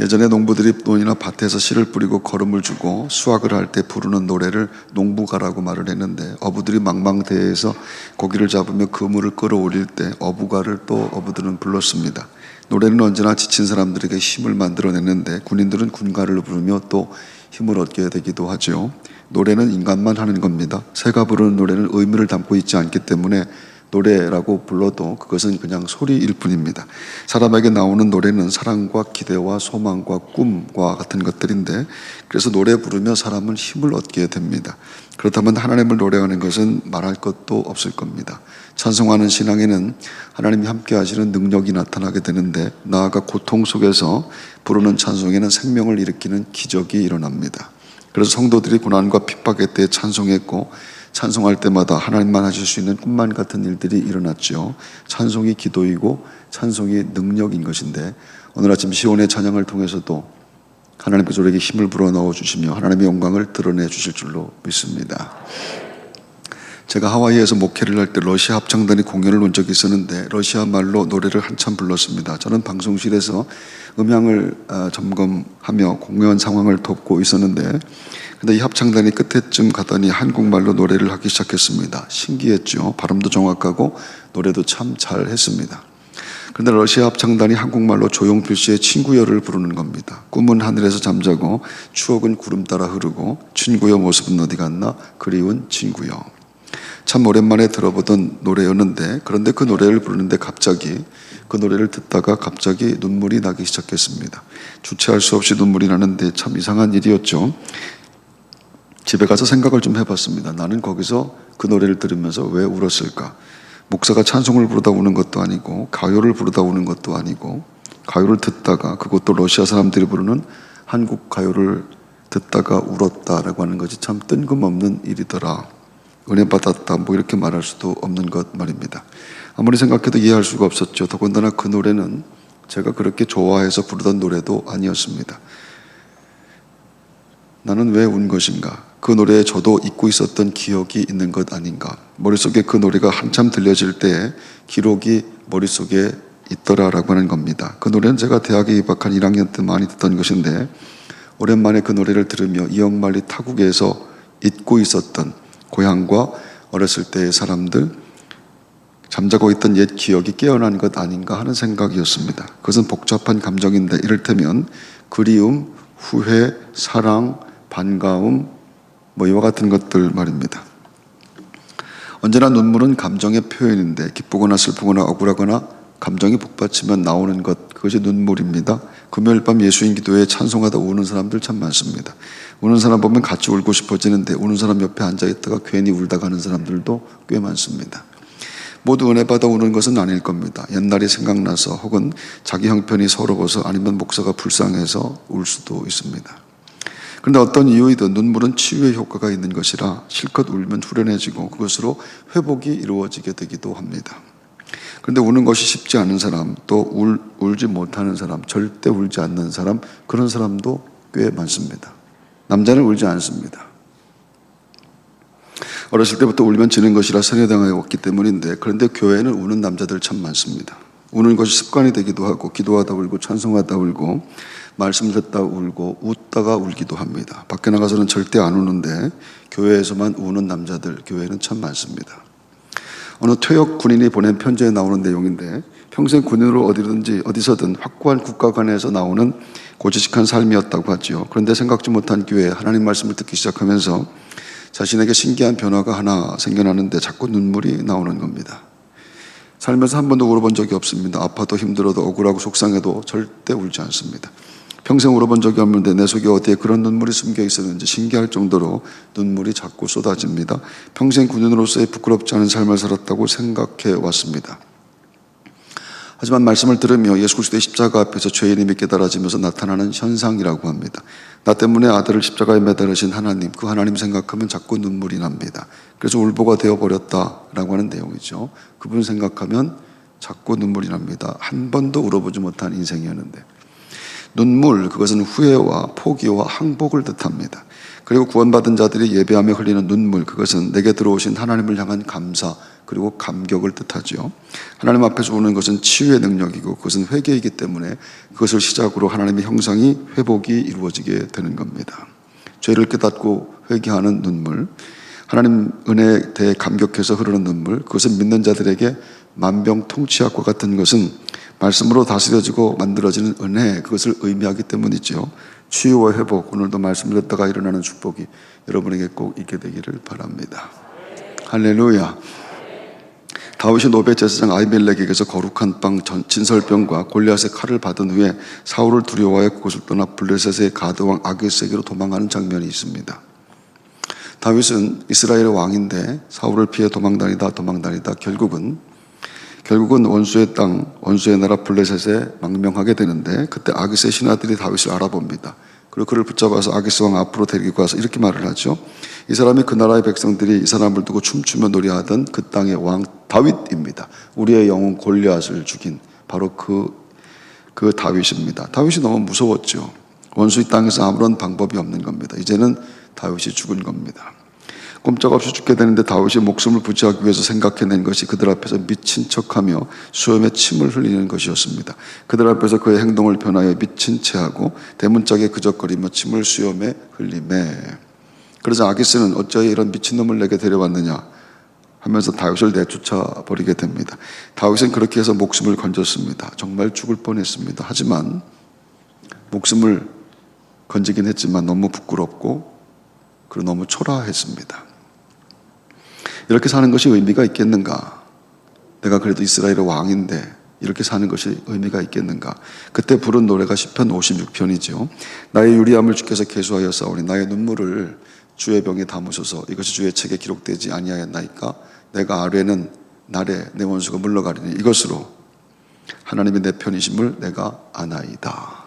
예전에 농부들이 논이나 밭에서 씨를 뿌리고 거름을 주고 수확을 할 때 부르는 노래를 농부가라고 말을 했는데, 어부들이 망망대해에서 고기를 잡으며 그물을 끌어올릴 때 어부가를 또 어부들은 불렀습니다. 노래는 언제나 지친 사람들에게 힘을 만들어내는데, 군인들은 군가를 부르며 또 힘을 얻게 되기도 하죠. 노래는 인간만 하는 겁니다. 새가 부르는 노래는 의미를 담고 있지 않기 때문에 노래라고 불러도 그것은 그냥 소리일 뿐입니다. 사람에게 나오는 노래는 사랑과 기대와 소망과 꿈과 같은 것들인데, 그래서 노래 부르며 사람은 힘을 얻게 됩니다. 그렇다면 하나님을 노래하는 것은 말할 것도 없을 겁니다. 찬송하는 신앙에는 하나님이 함께 하시는 능력이 나타나게 되는데, 나아가 고통 속에서 부르는 찬송에는 생명을 일으키는 기적이 일어납니다. 그래서 성도들이 고난과 핍박의 때에 찬송했고, 찬송할 때마다 하나님만 하실 수 있는 꿈만 같은 일들이 일어났죠. 찬송이 기도이고 찬송이 능력인 것인데, 오늘 아침 시온의 찬양을 통해서도 하나님께서 우리에게 힘을 불어넣어 주시며 하나님의 영광을 드러내 주실 줄로 믿습니다. 제가 하와이에서 목회를 할 때 러시아 합창단이 공연을 온 적이 있었는데, 러시아 말로 노래를 한참 불렀습니다. 저는 방송실에서 음향을 점검하며 공연 상황을 돕고 있었는데, 근데 이 합창단이 끝에쯤 가더니 한국말로 노래를 하기 시작했습니다. 신기했죠. 발음도 정확하고 노래도 참 잘했습니다. 그런데 러시아 합창단이 한국말로 조용필 씨의 친구여를 부르는 겁니다. 꿈은 하늘에서 잠자고 추억은 구름 따라 흐르고 친구여 모습은 어디 갔나 그리운 친구여. 참 오랜만에 들어보던 노래였는데, 그런데 그 노래를 부르는데 갑자기 그 노래를 듣다가 갑자기 눈물이 나기 시작했습니다. 주체할 수 없이 눈물이 나는데 참 이상한 일이었죠. 집에 가서 생각을 좀 해봤습니다. 나는 거기서 그 노래를 들으면서 왜 울었을까? 목사가 찬송을 부르다 우는 것도 아니고 가요를 부르다 우는 것도 아니고, 가요를 듣다가, 그것도 러시아 사람들이 부르는 한국 가요를 듣다가 울었다라고 하는 것이 참 뜬금없는 일이더라. 은혜 받았다, 뭐 이렇게 말할 수도 없는 것 말입니다. 아무리 생각해도 이해할 수가 없었죠. 더군다나 그 노래는 제가 그렇게 좋아해서 부르던 노래도 아니었습니다. 나는 왜 운 것인가? 그 노래에 저도 잊고 있었던 기억이 있는 것 아닌가? 머릿속에 그 노래가 한참 들려질 때 기록이 머릿속에 있더라라고 하는 겁니다. 그 노래는 제가 대학에 입학한 1학년 때 많이 듣던 것인데, 오랜만에 그 노래를 들으며 이영만리 타국에서 잊고 있었던 고향과 어렸을 때의 사람들, 잠자고 있던 옛 기억이 깨어난 것 아닌가 하는 생각이었습니다. 그것은 복잡한 감정인데, 이를테면 그리움, 후회, 사랑, 반가움, 뭐 이와 같은 것들 말입니다. 언제나 눈물은 감정의 표현인데, 기쁘거나 슬프거나 억울하거나 감정이 복받치면 나오는 것, 그것이 눈물입니다. 금요일 밤 예수인 기도회에 찬송하다 우는 사람들 참 많습니다. 우는 사람 보면 같이 울고 싶어지는데, 우는 사람 옆에 앉아있다가 괜히 울다 가는 사람들도 꽤 많습니다. 모두 은혜 받아 우는 것은 아닐 겁니다. 옛날이 생각나서, 혹은 자기 형편이 서러워서, 아니면 목사가 불쌍해서 울 수도 있습니다. 그런데 어떤 이유이든 눈물은 치유의 효과가 있는 것이라 실컷 울면 후련해지고 그것으로 회복이 이루어지게 되기도 합니다. 그런데 우는 것이 쉽지 않은 사람, 또 울지 못하는 사람, 절대 울지 않는 사람, 그런 사람도 꽤 많습니다. 남자는 울지 않습니다. 어렸을 때부터 울면 지는 것이라 세뇌당해 왔기 때문인데, 그런데 교회에는 우는 남자들 참 많습니다. 우는 것이 습관이 되기도 하고, 기도하다 울고 찬송하다 울고 말씀 듣다 울고 웃다가 울기도 합니다. 밖에 나가서는 절대 안 우는데 교회에서만 우는 남자들, 교회에는 참 많습니다. 어느 퇴역 군인이 보낸 편지에 나오는 내용인데, 평생 군인으로 어디서든 확고한 국가관에서 나오는 고지식한 삶이었다고 하죠. 그런데 생각지 못한 기회에 하나님 말씀을 듣기 시작하면서 자신에게 신기한 변화가 하나 생겨나는데 자꾸 눈물이 나오는 겁니다. 살면서 한 번도 울어본 적이 없습니다. 아파도 힘들어도 억울하고 속상해도 절대 울지 않습니다. 평생 울어본 적이 없는데 내 속에 어디에 그런 눈물이 숨겨 있었는지 신기할 정도로 눈물이 자꾸 쏟아집니다. 평생 군인으로서의 부끄럽지 않은 삶을 살았다고 생각해 왔습니다. 하지만 말씀을 들으며 예수 그리스도의 십자가 앞에서 죄의 이름이 깨달아지면서 나타나는 현상이라고 합니다. 나 때문에 아들을 십자가에 매달으신 하나님, 그 하나님 생각하면 자꾸 눈물이 납니다. 그래서 울보가 되어버렸다라고 하는 내용이죠. 그분 생각하면 자꾸 눈물이 납니다. 한 번도 울어보지 못한 인생이었는데. 눈물, 그것은 후회와 포기와 항복을 뜻합니다. 그리고 구원받은 자들이 예배하며 흘리는 눈물, 그것은 내게 들어오신 하나님을 향한 감사, 그리고 감격을 뜻하죠. 하나님 앞에서 우는 것은 치유의 능력이고 그것은 회개이기 때문에 그것을 시작으로 하나님의 형상이 회복이 이루어지게 되는 겁니다. 죄를 깨닫고 회개하는 눈물, 하나님 은혜에 대해 감격해서 흐르는 눈물, 그것은 믿는 자들에게 만병통치약과 같은 것은 말씀으로 다스려지고 만들어지는 은혜, 그것을 의미하기 때문이죠. 치유와 회복, 오늘도 말씀을 듣다가 일어나는 축복이 여러분에게 꼭 있게 되기를 바랍니다. 할렐루야. 다윗이 노베 제사장 아히멜렉에게서 거룩한 빵 진설병과 골리앗의 칼을 받은 후에 사울을 두려워하여 그곳을 떠나 블레셋의 가드왕 아기스에게로 도망하는 장면이 있습니다. 다윗은 이스라엘의 왕인데 사울을 피해 도망다니다 결국은 원수의 땅, 원수의 나라 블레셋에 망명하게 되는데 그때 아기스의 신하들이 다윗을 알아봅니다. 그리고 그를 붙잡아서 아기스 왕 앞으로 데리고 가서 이렇게 말을 하죠. 이 사람이 그 나라의 백성들이 이 사람을 두고 춤추며 노래하던 그 땅의 왕 다윗입니다. 우리의 영웅 골리앗을 죽인 바로 그 다윗입니다. 다윗이 너무 무서웠죠. 원수의 땅에서 아무런 방법이 없는 겁니다. 이제는 다윗이 죽은 겁니다. 꼼짝없이 죽게 되는데 다윗이 목숨을 부지하기 위해서 생각해낸 것이 그들 앞에서 미친 척하며 수염에 침을 흘리는 것이었습니다. 그들 앞에서 그의 행동을 변하여 미친 채하고 대문짝에 그적거리며 침을 수염에 흘리매. 그래서 아기스는 어찌하여 이런 미친놈을 내게 데려왔느냐 하면서 다윗을 내쫓아 버리게 됩니다. 다윗은 그렇게 해서 목숨을 건졌습니다. 정말 죽을 뻔했습니다. 하지만 목숨을 건지긴 했지만 너무 부끄럽고 그리고 너무 초라했습니다. 이렇게 사는 것이 의미가 있겠는가? 내가 그래도 이스라엘의 왕인데 이렇게 사는 것이 의미가 있겠는가? 그때 부른 노래가 시편 56편이죠. 나의 유리함을 주께서 계수하여 싸우니 나의 눈물을 주의 병에 담으소서. 이것이 주의 책에 기록되지 아니하였나이까? 내가 아뢰는 날에 내 원수가 물러가리니 이것으로 하나님이 내 편이심을 내가 아나이다.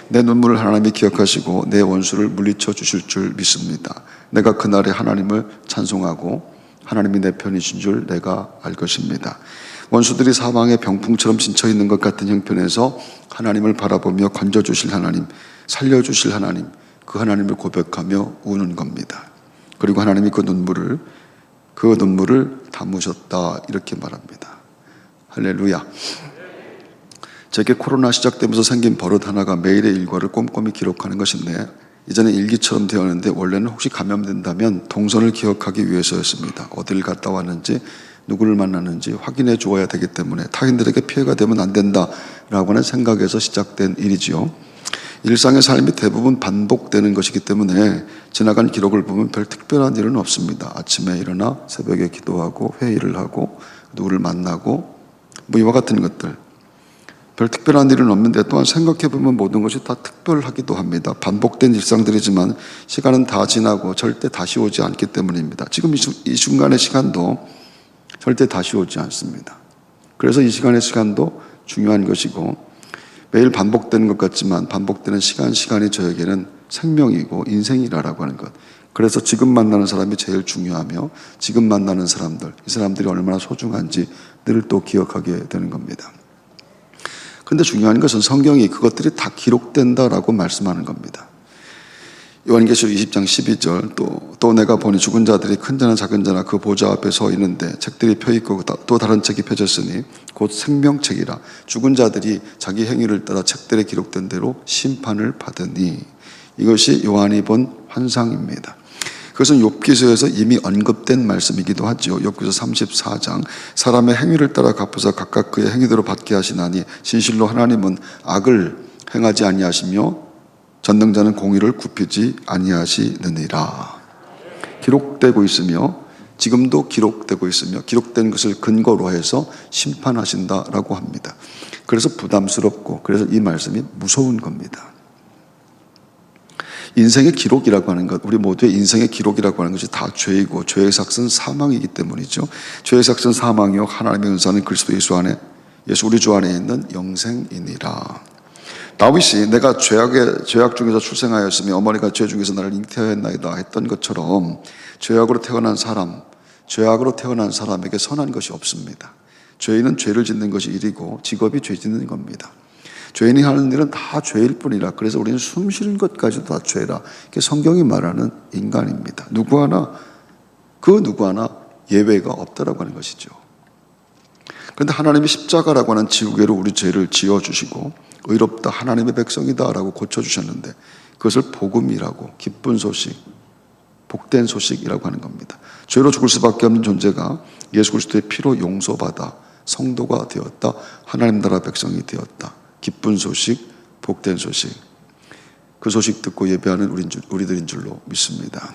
내 눈물을 하나님이 기억하시고 내 원수를 물리쳐 주실 줄 믿습니다. 내가 그날에 하나님을 찬송하고 하나님이 내 편이신 줄 내가 알 것입니다. 원수들이 사망의 병풍처럼 진쳐있는 것 같은 형편에서 하나님을 바라보며 건져주실 하나님, 살려주실 하나님, 그 하나님을 고백하며 우는 겁니다. 그리고 하나님이 그 눈물을 담으셨다 이렇게 말합니다. 할렐루야. 제게 코로나 시작되면서 생긴 버릇 하나가 매일의 일과를 꼼꼼히 기록하는 것인데 이제는 일기처럼 되었는데 원래는 혹시 감염된다면 동선을 기억하기 위해서였습니다. 어딜 갔다 왔는지 누구를 만났는지 확인해 주어야 되기 때문에 타인들에게 피해가 되면 안 된다라고 하는 생각에서 시작된 일이지요. 일상의 삶이 대부분 반복되는 것이기 때문에 지나간 기록을 보면 별 특별한 일은 없습니다. 아침에 일어나 새벽에 기도하고 회의를 하고 누구를 만나고 이와 같은 것들 별 특별한 일은 없는데 또한 생각해보면 모든 것이 다 특별하기도 합니다. 반복된 일상들이지만 시간은 다 지나고 절대 다시 오지 않기 때문입니다. 지금 이 순간의 시간도 절대 다시 오지 않습니다. 그래서 이 시간도 중요한 것이고 매일 반복되는 것 같지만 반복되는 시간이 저에게는 생명이고 인생이라고 하는 것. 그래서 지금 만나는 사람이 제일 중요하며 지금 만나는 사람들, 이 사람들이 얼마나 소중한지 늘 또 기억하게 되는 겁니다. 그런데 중요한 것은 성경이 그것들이 다 기록된다라고 말씀하는 겁니다. 요한계시록 20장 12절 또 내가 보니 죽은 자들이 큰 자나 작은 자나 그 보좌 앞에 서 있는데 책들이 펴있고 또 다른 책이 펴졌으니 곧 생명책이라. 죽은 자들이 자기 행위를 따라 책들에 기록된 대로 심판을 받으니. 이것이 요한이 본 환상입니다. 그것은 욥기서에서 이미 언급된 말씀이기도 하죠. 욥기서 34장 사람의 행위를 따라 갚으사 각각 그의 행위대로 받게 하시나니 진실로 하나님은 악을 행하지 아니하시며 전능자는 공의를 굽히지 아니하시느니라. 기록되고 있으며 지금도 기록되고 있으며 기록된 것을 근거로 해서 심판하신다라고 합니다. 그래서 부담스럽고 그래서 이 말씀이 무서운 겁니다. 인생의 기록이라고 하는 것, 우리 모두의 인생의 기록이라고 하는 것이 다 죄이고 죄의 삭은 사망이기 때문이죠. 죄의 삭은 사망이요 하나님의 은사는 그리스도 예수 우리 주 안에 있는 영생이니라. 다윗이 내가 죄악 중에서 출생하였으며 어머니가 죄 중에서 나를 잉태하였나이다 했던 것처럼 죄악으로 태어난 사람에게 선한 것이 없습니다. 죄인은 죄를 짓는 것이 일이고 직업이 죄 짓는 겁니다. 죄인이 하는 일은 다 죄일 뿐이라. 그래서 우리는 숨 쉬는 것까지도 다 죄라. 이게 성경이 말하는 인간입니다. 누구 하나 예외가 없다라고 하는 것이죠. 그런데 하나님이 십자가라고 하는 지우개로 우리 죄를 지어주시고 의롭다 하나님의 백성이다라고 고쳐주셨는데 그것을 복음이라고, 기쁜 소식, 복된 소식이라고 하는 겁니다. 죄로 죽을 수밖에 없는 존재가 예수 그리스도의 피로 용서받아 성도가 되었다, 하나님 나라 백성이 되었다. 기쁜 소식, 복된 소식. 그 소식 듣고 예배하는 우리들인 줄로 믿습니다.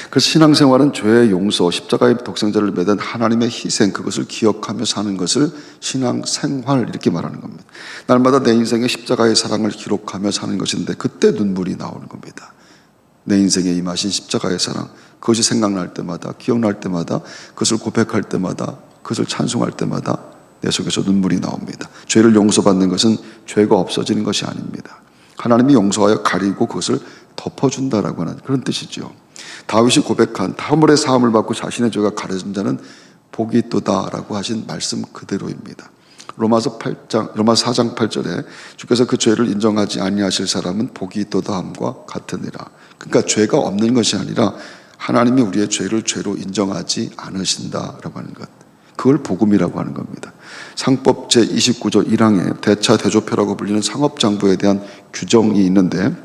그래서 신앙생활은 죄의 용서, 십자가의 독생자를 매단 하나님의 희생, 그것을 기억하며 사는 것을 신앙생활 이렇게 말하는 겁니다. 날마다 내 인생의 십자가의 사랑을 기록하며 사는 것인데 그때 눈물이 나오는 겁니다. 내 인생에 임하신 십자가의 사랑, 그것이 생각날 때마다, 기억날 때마다, 그것을 고백할 때마다, 그것을 찬송할 때마다 내 속에서 눈물이 나옵니다. 죄를 용서받는 것은 죄가 없어지는 것이 아닙니다. 하나님이 용서하여 가리고 그것을 덮어준다라고 하는 그런 뜻이죠. 다윗이 고백한 다물의 사함을 받고 자신의 죄가 가려진 자는 복이 있도다라고 하신 말씀 그대로입니다. 로마서 4장 8절에 주께서 그 죄를 인정하지 아니하실 사람은 복이 있도다 함과 같으니라. 그러니까 죄가 없는 것이 아니라 하나님이 우리의 죄를 죄로 인정하지 않으신다라고 하는 것, 그걸 복음이라고 하는 겁니다. 상법 제29조 1항에 대차 대조표라고 불리는 상업장부에 대한 규정이 있는데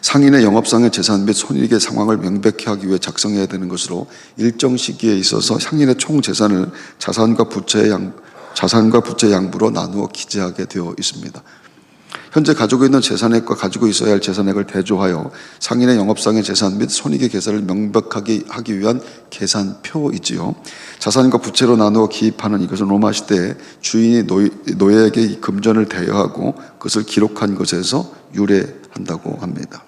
상인의 영업상의 재산 및 손익의 상황을 명백히 하기 위해 작성해야 되는 것으로 일정 시기에 있어서 상인의 총 재산을 자산과 부채의 양부로 나누어 기재하게 되어 있습니다. 현재 가지고 있는 재산액과 가지고 있어야 할 재산액을 대조하여 상인의 영업상의 재산 및 손익의 계산을 명백하게 하기 위한 계산표이지요. 자산과 부채로 나누어 기입하는 이것은 로마 시대에 주인이 노예에게 이 금전을 대여하고 그것을 기록한 것에서 유래한다고 합니다.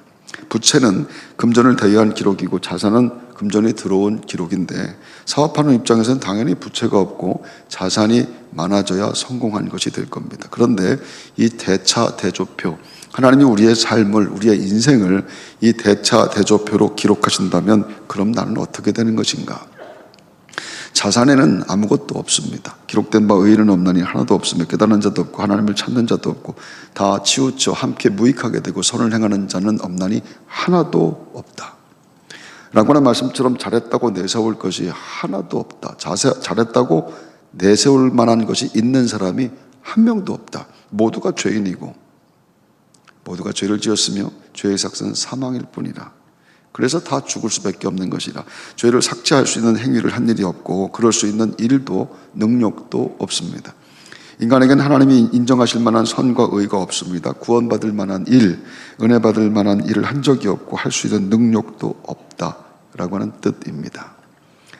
부채는 금전을 대여한 기록이고 자산은 금전이 들어온 기록인데 사업하는 입장에서는 당연히 부채가 없고 자산이 많아져야 성공한 것이 될 겁니다. 그런데 이 대차 대조표, 하나님이 우리의 삶을, 우리의 인생을 이 대차 대조표로 기록하신다면 그럼 나는 어떻게 되는 것인가? 자산에는 아무것도 없습니다. 기록된 바 의인은 없나니 하나도 없으며 깨닫는 자도 없고 하나님을 찾는 자도 없고 다 치우쳐 함께 무익하게 되고 선을 행하는 자는 없나니 하나도 없다 라고 하는 말씀처럼 잘했다고 내세울 것이 하나도 없다. 잘했다고 내세울 만한 것이 있는 사람이 한 명도 없다. 모두가 죄인이고 모두가 죄를 지었으며 죄의 삭은 사망일 뿐이라. 그래서 다 죽을 수밖에 없는 것이라. 죄를 삭제할 수 있는 행위를 한 일이 없고 그럴 수 있는 일도 능력도 없습니다. 인간에게는 하나님이 인정하실 만한 선과 의가 없습니다. 구원받을 만한 일, 은혜 받을 만한 일을 한 적이 없고 할 수 있는 능력도 없다라고 하는 뜻입니다.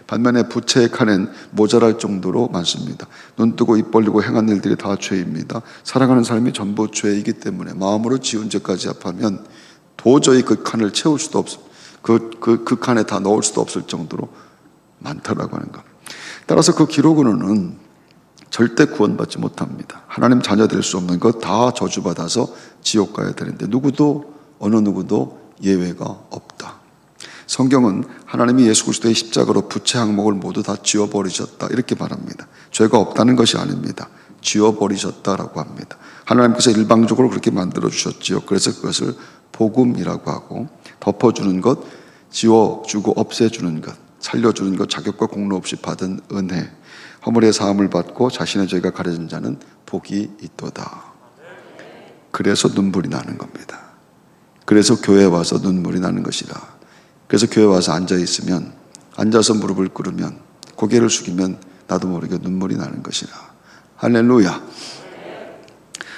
반면에 부채의 칸엔 모자랄 정도로 많습니다. 눈 뜨고 입 벌리고 행한 일들이 다 죄입니다. 살아가는 삶이 전부 죄이기 때문에 마음으로 지은 죄까지 합하면 도저히 그 칸을 채울 수도 없습니다. 그 칸에 다 넣을 수도 없을 정도로 많다라고 하는 것. 따라서 그 기록으로는 절대 구원받지 못합니다. 하나님 자녀 될 수 없는 것 다 저주받아서 지옥 가야 되는데 어느 누구도 예외가 없다. 성경은 하나님이 예수 그리스도의 십자가로 부채 항목을 모두 다 지워버리셨다 이렇게 말합니다. 죄가 없다는 것이 아닙니다. 지워버리셨다라고 합니다. 하나님께서 일방적으로 그렇게 만들어주셨지요. 그래서 그것을 복음이라고 하고 덮어주는 것, 지워주고 없애주는 것, 살려주는 것, 자격과 공로 없이 받은 은혜, 허물의 사함을 받고 자신의 죄가 가려진 자는 복이 있도다. 그래서 눈물이 나는 겁니다. 그래서 교회에 와서 눈물이 나는 것이라. 그래서 교회에 와서 앉아있으면, 앉아서 무릎을 꿇으면, 고개를 숙이면 나도 모르게 눈물이 나는 것이라. 할렐루야.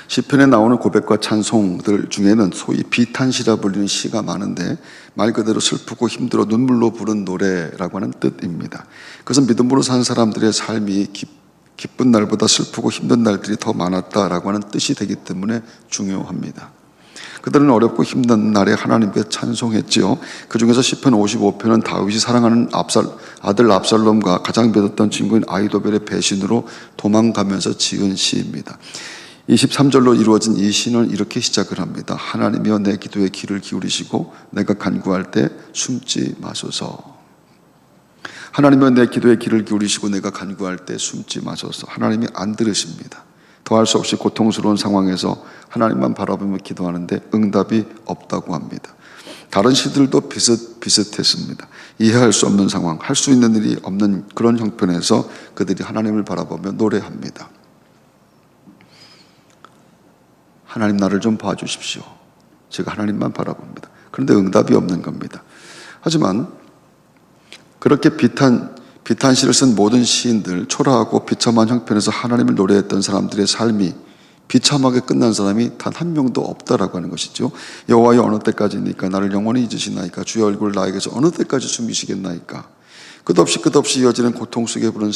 시편에 나오는 고백과 찬송들 중에는 소위 비탄시라 불리는 시가 많은데 말 그대로 슬프고 힘들어 눈물로 부른 노래라고 하는 뜻입니다. 그것은 믿음으로 산 사람들의 삶이 기쁜 날보다 슬프고 힘든 날들이 더 많았다라고 하는 뜻이 되기 때문에 중요합니다. 그들은 어렵고 힘든 날에 하나님께 찬송했지요. 그 중에서 시편 55편은 다윗이 사랑하는 아들 압살롬과 가장 믿었던 친구인 아히도벨의 배신으로 도망가면서 지은 시입니다. 23절로 이루어진 이 시는 이렇게 시작을 합니다. 하나님이여 내 기도에 귀를 기울이시고 내가 간구할 때 숨지 마소서. 하나님이여 내 기도에 귀를 기울이시고 내가 간구할 때 숨지 마소서. 하나님이 안 들으십니다. 더할 수 없이 고통스러운 상황에서 하나님만 바라보며 기도하는데 응답이 없다고 합니다. 다른 시들도 비슷했습니다. 이해할 수 없는 상황, 할 수 있는 일이 없는 그런 형편에서 그들이 하나님을 바라보며 노래합니다. 하나님 나를 좀 봐주십시오. 제가 하나님만 바라봅니다. 그런데 응답이 없는 겁니다. 하지만 그렇게 비탄시를 쓴 모든 시인들, 초라하고 비참한 형편에서 하나님을 노래했던 사람들의 삶이 비참하게 끝난 사람이 단 한 명도 없다라고 하는 것이죠. 여호와여 어느 때까지니까 나를 영원히 잊으시나이까 주의 얼굴을 나에게서 어느 때까지 숨기시겠나이까. 끝없이 이어지는 고통 속에 부른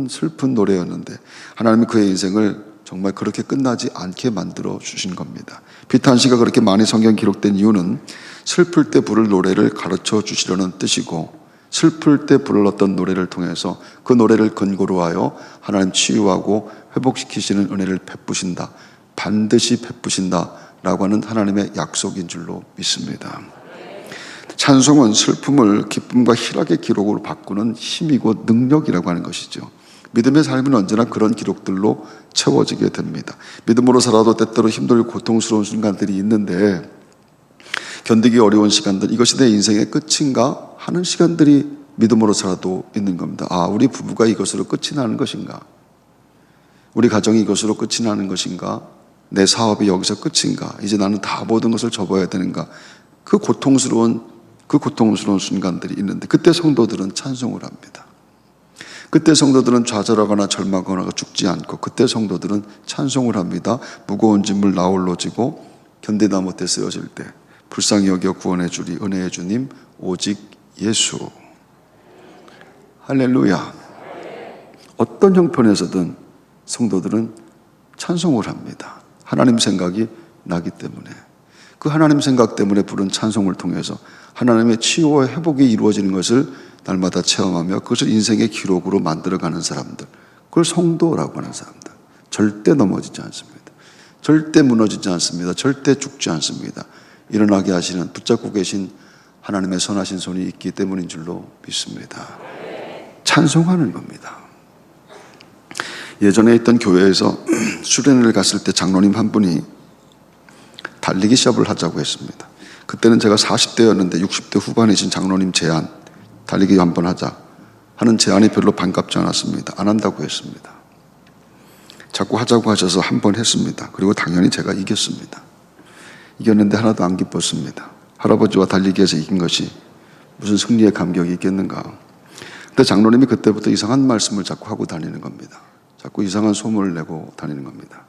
슬픈 노래였는데 하나님은 그의 인생을 정말 그렇게 끝나지 않게 만들어 주신 겁니다. 비탄시가 그렇게 많이 성경 기록된 이유는 슬플 때 부를 노래를 가르쳐 주시려는 뜻이고, 슬플 때 불렀던 노래를 통해서 그 노래를 근거로 하여 하나님 치유하고 회복시키시는 은혜를 베푸신다, 반드시 베푸신다 라고 하는 하나님의 약속인 줄로 믿습니다. 찬송은 슬픔을 기쁨과 희락의 기록으로 바꾸는 힘이고 능력이라고 하는 것이죠. 믿음의 삶은 언제나 그런 기록들로 채워지게 됩니다. 믿음으로 살아도 때때로 힘들고 고통스러운 순간들이 있는데, 견디기 어려운 시간들, 이것이 내 인생의 끝인가 하는 시간들이 믿음으로 살아도 있는 겁니다. 우리 부부가 이것으로 끝이 나는 것인가? 우리 가정이 이것으로 끝이 나는 것인가? 내 사업이 여기서 끝인가? 이제 나는 다 모든 것을 접어야 되는가? 그 고통스러운 순간들이 있는데, 그때 성도들은 찬송을 합니다. 그때 성도들은 좌절하거나 절망하거나 죽지 않고, 그때 성도들은 찬송을 합니다. 무거운 짐을 나홀로 지고 견디다 못해 쓰여질 때 불쌍히 여겨 구원해 주리 은혜의 주님 오직 예수. 할렐루야. 어떤 형편에서든 성도들은 찬송을 합니다. 하나님 생각이 나기 때문에. 그 하나님 생각 때문에 부른 찬송을 통해서 하나님의 치유와 회복이 이루어지는 것을 날마다 체험하며 그것을 인생의 기록으로 만들어가는 사람들, 그걸 성도라고 하는 사람들. 절대 넘어지지 않습니다. 절대 무너지지 않습니다. 절대 죽지 않습니다. 일어나게 하시는, 붙잡고 계신 하나님의 선하신 손이 있기 때문인 줄로 믿습니다. 찬송하는 겁니다. 예전에 있던 교회에서 수련회를 갔을 때 장로님 한 분이 달리기 시합을 하자고 했습니다. 그때는 제가 40대였는데 60대 후반이신 장로님 제안, 달리기 한번 하자 하는 제안이 별로 반갑지 않았습니다. 안 한다고 했습니다. 자꾸 하자고 하셔서 한번 했습니다. 그리고 당연히 제가 이겼습니다. 이겼는데 하나도 안 기뻤습니다. 할아버지와 달리기에서 이긴 것이 무슨 승리의 감격이 있겠는가. 근데 장로님이 그때부터 이상한 말씀을 자꾸 하고 다니는 겁니다. 자꾸 이상한 소문을 내고 다니는 겁니다.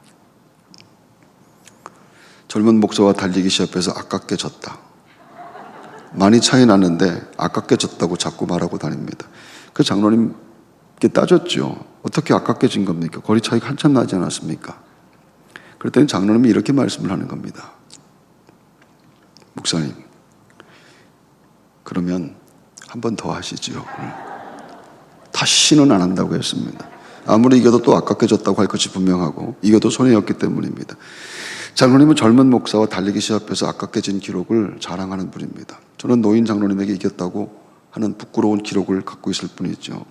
젊은 목사와 달리기 시합에서 아깝게 졌다. 많이 차이 났는데 아깝게 졌다고 자꾸 말하고 다닙니다. 그 장로님께 따졌죠. 어떻게 아깝게 진 겁니까? 거리 차이가 한참 나지 않았습니까? 그랬더니 장로님이 이렇게 말씀을 하는 겁니다. 목사님, 그러면 한 번 더 하시지요. 다시는 안 한다고 했습니다. 아무리 이겨도 또 아깝게 졌다고 할 것이 분명하고, 이겨도 손해였기 때문입니다. 장로님은 젊은 목사와 달리기 시합에서 아깝게 진 기록을 자랑하는 분입니다. 저는 노인 장로님에게 이겼다고 하는 부끄러운 기록을 갖고 있을 뿐이죠.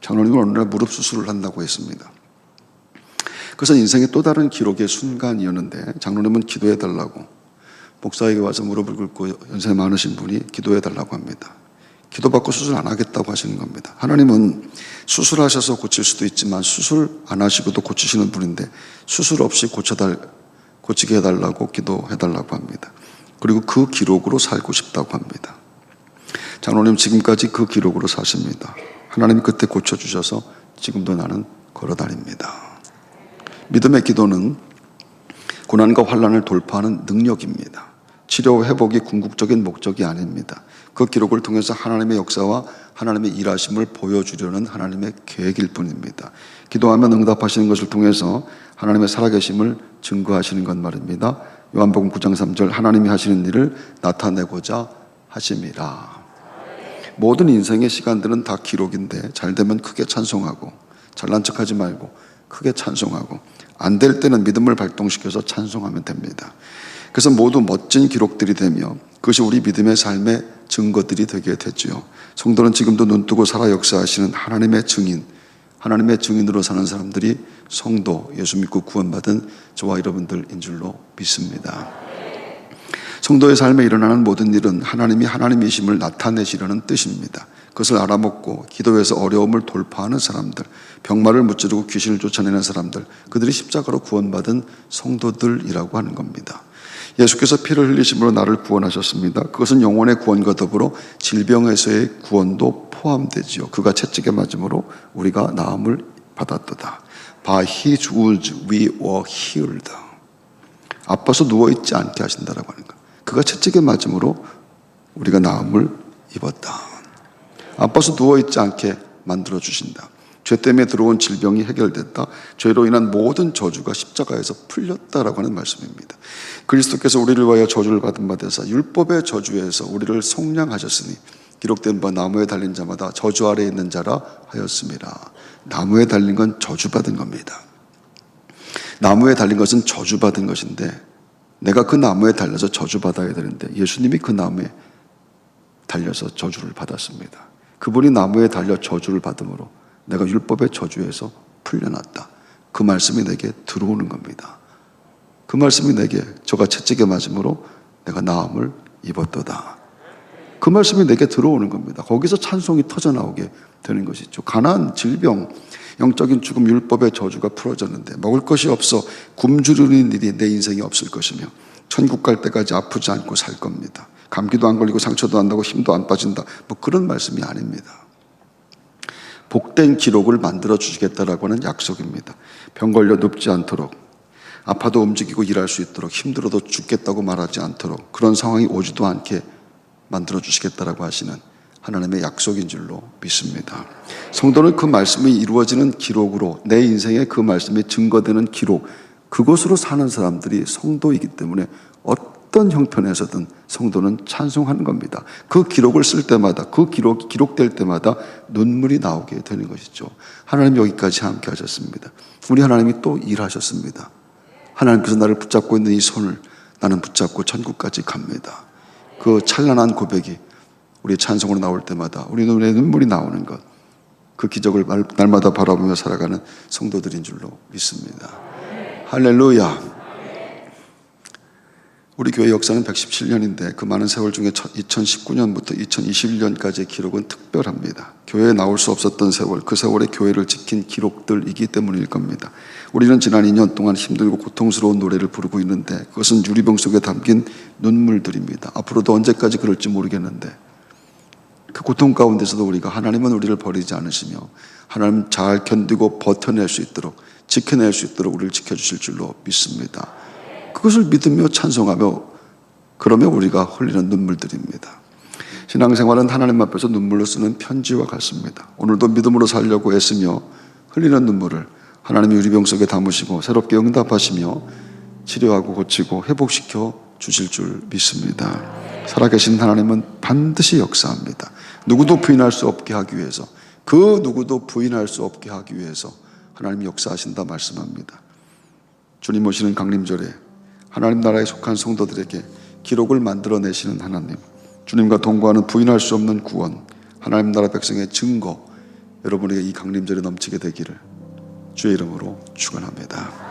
장로님은 어느 날 무릎 수술을 한다고 했습니다. 그래서 인생의 또 다른 기록의 순간이었는데, 장로님은 기도해 달라고 목사에게 와서 무릎을 꿇고 연세 많으신 분이 기도해 달라고 합니다. 기도받고 수술 안 하겠다고 하시는 겁니다. 하나님은 수술하셔서 고칠 수도 있지만 수술 안 하시고도 고치시는 분인데, 수술 없이 고치게 해달라고 기도해달라고 합니다. 그리고 그 기록으로 살고 싶다고 합니다. 장로님 지금까지 그 기록으로 사십니다. 하나님이 그때 고쳐주셔서 지금도 나는 걸어다닙니다. 믿음의 기도는 고난과 환난을 돌파하는 능력입니다. 치료 회복이 궁극적인 목적이 아닙니다. 그 기록을 통해서 하나님의 역사와 하나님의 일하심을 보여주려는 하나님의 계획일 뿐입니다. 기도하면 응답하시는 것을 통해서 하나님의 살아계심을 증거하시는 것 말입니다. 요한복음 9장 3절 하나님이 하시는 일을 나타내고자 하심이라. 모든 인생의 시간들은 다 기록인데, 잘 되면 크게 찬송하고, 잘난 척하지 말고 크게 찬송하고, 안 될 때는 믿음을 발동시켜서 찬송하면 됩니다. 그래서 모두 멋진 기록들이 되며 그것이 우리 믿음의 삶의 증거들이 되게 됐지요. 성도는 지금도 눈뜨고 살아 역사하시는 하나님의 증인, 하나님의 증인으로 사는 사람들이 성도, 예수 믿고 구원받은 저와 여러분들인 줄로 믿습니다. 성도의 삶에 일어나는 모든 일은 하나님이 하나님이심을 나타내시려는 뜻입니다. 그것을 알아먹고 기도해서 어려움을 돌파하는 사람들, 병마를 무찌르고 귀신을 쫓아내는 사람들, 그들이 십자가로 구원받은 성도들이라고 하는 겁니다. 예수께서 피를 흘리심으로 나를 구원하셨습니다. 그것은 영혼의 구원과 더불어 질병에서의 구원도 포함되지요. 그가 채찍에 맞음으로 우리가 나음을 받았도다. By his wounds we were healed. 아파서 누워있지 않게 하신다라고 하는 거예요. 그가 채찍에 맞음으로 우리가 나음을 입었다. 아파서 누워있지 않게 만들어주신다. 죄 때문에 들어온 질병이 해결됐다. 죄로 인한 모든 저주가 십자가에서 풀렸다라고 하는 말씀입니다. 그리스도께서 우리를 위하여 저주를 받은 바 되사 율법의 저주에서 우리를 속량하셨으니 기록된 바 나무에 달린 자마다 저주 아래에 있는 자라 하였습니다. 나무에 달린 건 저주받은 겁니다. 나무에 달린 것은 저주받은 것인데 내가 그 나무에 달려서 저주받아야 되는데 예수님이 그 나무에 달려서 저주를 받았습니다. 그분이 나무에 달려 저주를 받음으로 내가 율법의 저주에서 풀려났다. 그 말씀이 내게 들어오는 겁니다. 그 말씀이 내게 저가 채찍에 맞음으로 내가 나음을 입었도다. 그 말씀이 내게 들어오는 겁니다. 거기서 찬송이 터져나오게 되는 것이죠. 가난, 질병, 영적인 죽음, 율법의 저주가 풀어졌는데 먹을 것이 없어 굶주리는 일이 내 인생에 없을 것이며 천국 갈 때까지 아프지 않고 살 겁니다. 감기도 안 걸리고 상처도 안 나고 힘도 안 빠진다. 뭐 그런 말씀이 아닙니다. 복된 기록을 만들어 주시겠다라고 하는 약속입니다. 병 걸려 눕지 않도록, 아파도 움직이고 일할 수 있도록, 힘들어도 죽겠다고 말하지 않도록 그런 상황이 오지도 않게 만들어 주시겠다라고 하시는 하나님의 약속인 줄로 믿습니다. 성도는 그 말씀이 이루어지는 기록으로, 내 인생에 그 말씀이 증거되는 기록, 그것으로 사는 사람들이 성도이기 때문에 어떤 형편에서든 성도는 찬송하는 겁니다. 그 기록을 쓸 때마다, 그 기록될 때마다 눈물이 나오게 되는 것이죠. 하나님 여기까지 함께 하셨습니다. 우리 하나님이 또 일하셨습니다. 하나님께서 나를 붙잡고 있는 이 손을 나는 붙잡고 천국까지 갑니다. 그 찬란한 고백이 우리 찬송으로 나올 때마다 우리 눈에 눈물이 나오는 것, 그 기적을 날마다 바라보며 살아가는 성도들인 줄로 믿습니다. 할렐루야. 우리 교회 역사는 117년인데 그 많은 세월 중에 2019년부터 2021년까지의 기록은 특별합니다. 교회에 나올 수 없었던 세월, 그 세월에 교회를 지킨 기록들이기 때문일 겁니다. 우리는 지난 2년 동안 힘들고 고통스러운 노래를 부르고 있는데 그것은 유리병 속에 담긴 눈물들입니다. 앞으로도 언제까지 그럴지 모르겠는데 그 고통 가운데서도 우리가 하나님은 우리를 버리지 않으시며 하나님 잘 견디고 버텨낼 수 있도록, 지켜낼 수 있도록 우리를 지켜주실 줄로 믿습니다. 그것을 믿으며 찬송하며 그러며 우리가 흘리는 눈물들입니다. 신앙생활은 하나님 앞에서 눈물로 쓰는 편지와 같습니다. 오늘도 믿음으로 살려고 애쓰며 흘리는 눈물을 하나님이 유리병 속에 담으시고 새롭게 응답하시며 치료하고 고치고 회복시켜 주실 줄 믿습니다. 살아계신 하나님은 반드시 역사합니다. 누구도 부인할 수 없게 하기 위해서, 그 누구도 부인할 수 없게 하기 위해서 하나님이 역사하신다 말씀합니다. 주님 오시는 강림절에 하나님 나라에 속한 성도들에게 기록을 만들어내시는 하나님, 주님과 동거하는 부인할 수 없는 구원, 하나님 나라 백성의 증거, 여러분에게 이 강림절에 넘치게 되기를 주의 이름으로 축원합니다.